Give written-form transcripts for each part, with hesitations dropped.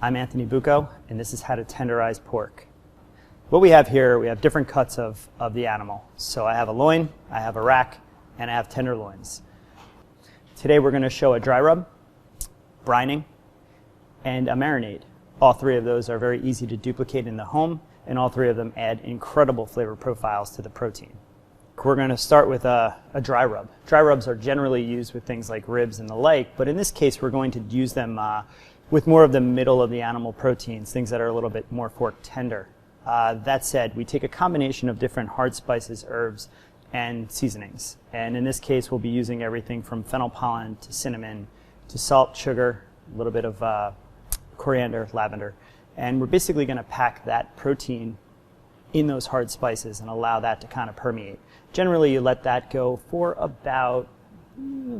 I'm Anthony Bucco, and this is how to tenderize pork. What we have here, we have different cuts of the animal. So I have a loin, I have a rack, and I have tenderloins. Today we're going to show a dry rub, brining, and a marinade. All three of those are very easy to duplicate in the home, and all three of them add incredible flavor profiles to the protein. We're going to start with a dry rub. Dry rubs are generally used with things like ribs and the like, but in this case we're going to use them with more of the middle of the animal proteins, things that are a little bit more fork tender. That said, we take a combination of different hard spices, herbs, and seasonings. And in this case we'll be using everything from fennel pollen to cinnamon to salt, sugar, a little bit of coriander, lavender. And we're basically going to pack that protein in those hard spices and allow that to kind of permeate. Generally, you let that go for about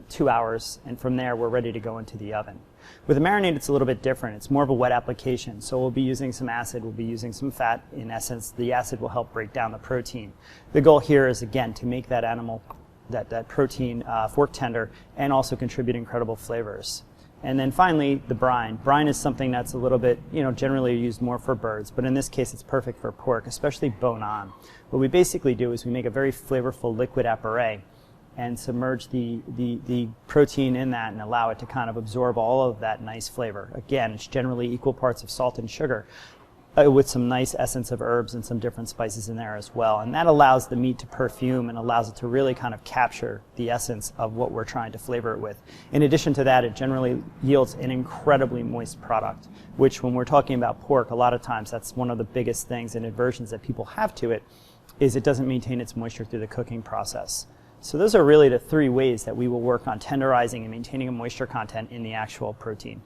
2 hours, and from there we're ready to go into the oven. With a marinade, it's a little bit different. It's more of a wet application, so we'll be using some acid, we'll be using some fat. In essence, the acid will help break down the protein. The goal here is, again, to make that animal, that protein fork tender and also contribute incredible flavors. And then finally, the brine. Brine is something that's a little bit, generally used more for birds, but in this case it's perfect for pork, especially bone-on. What we basically do is we make a very flavorful liquid appareil and submerge the protein in that and allow it to kind of absorb all of that nice flavor. Again, it's generally equal parts of salt and sugar with some nice essence of herbs and some different spices in there as well. And that allows the meat to perfume and allows it to really kind of capture the essence of what we're trying to flavor it with. In addition to that, it generally yields an incredibly moist product, which when we're talking about pork, a lot of times that's one of the biggest things and aversions that people have to it, is it doesn't maintain its moisture through the cooking process. So those are really the three ways that we will work on tenderizing and maintaining a moisture content in the actual protein.